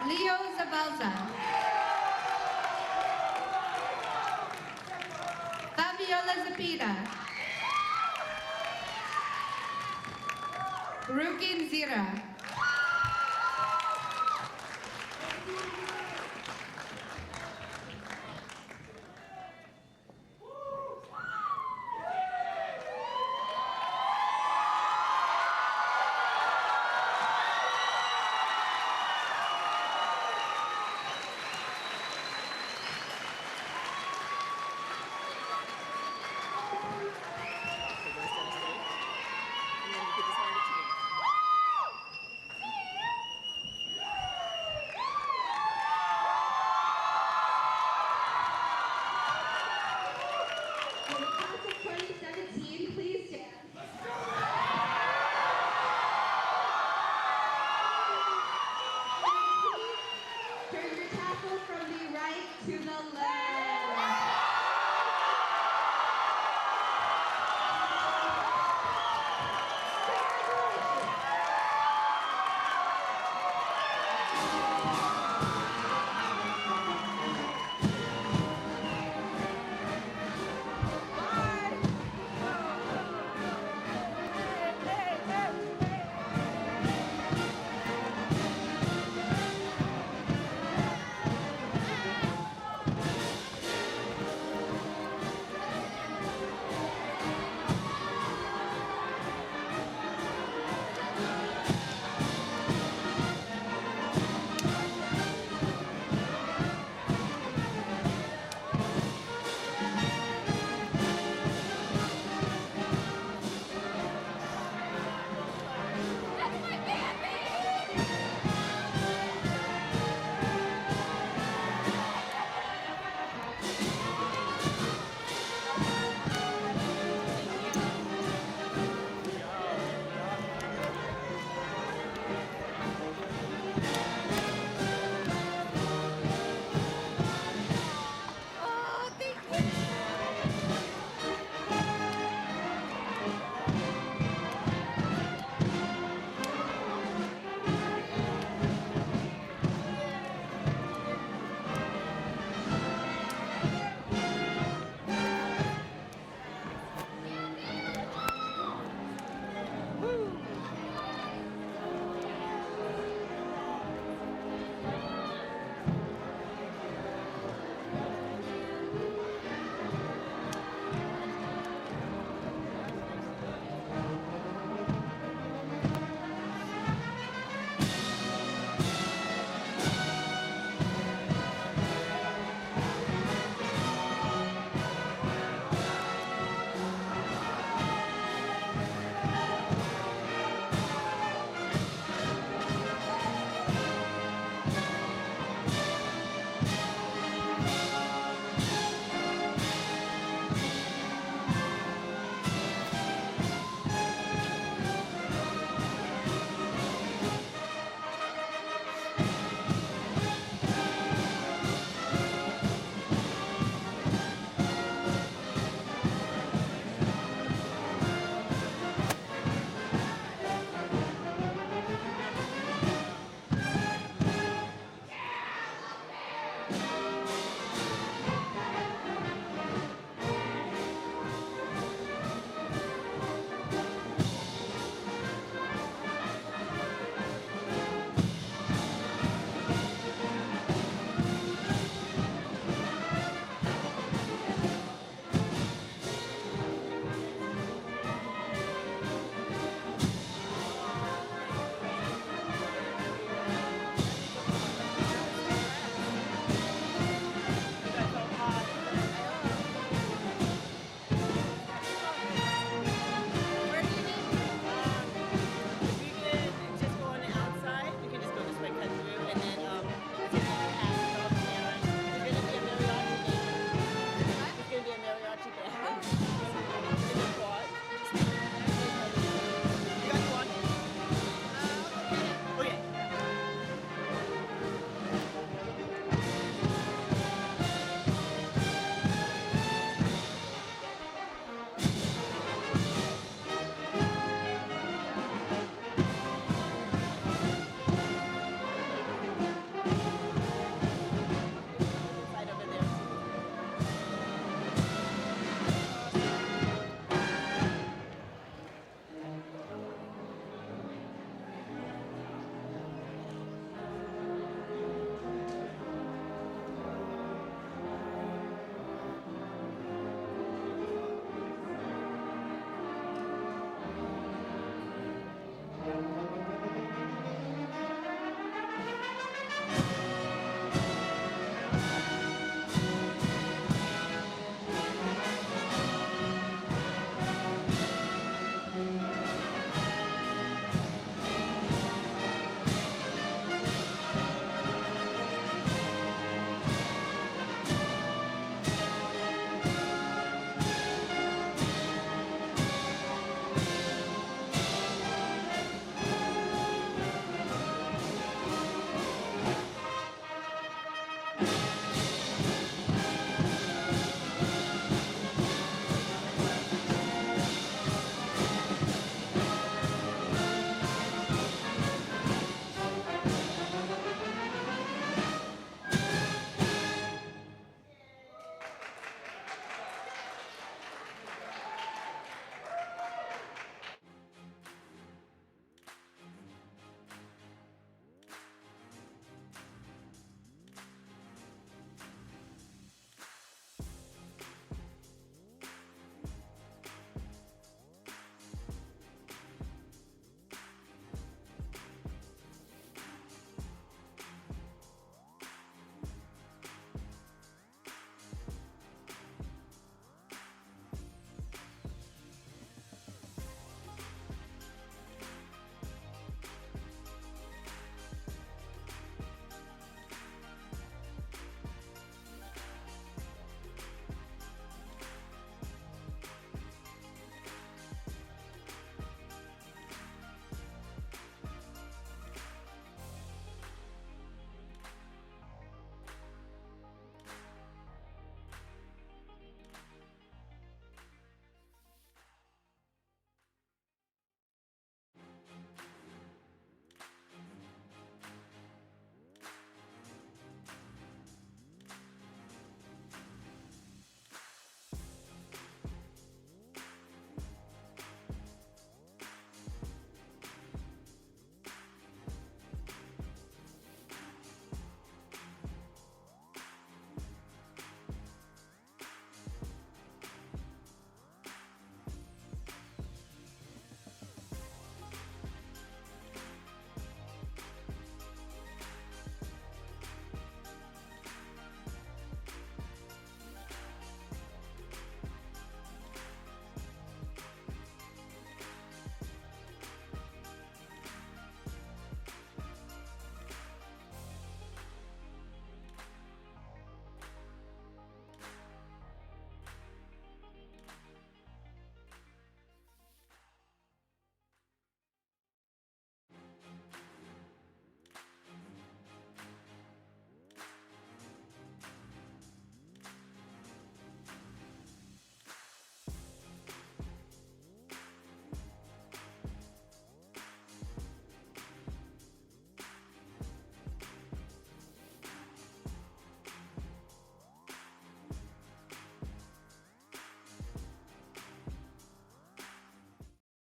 Leo Zabalza. Fabiola Zapita. Rukin Zira.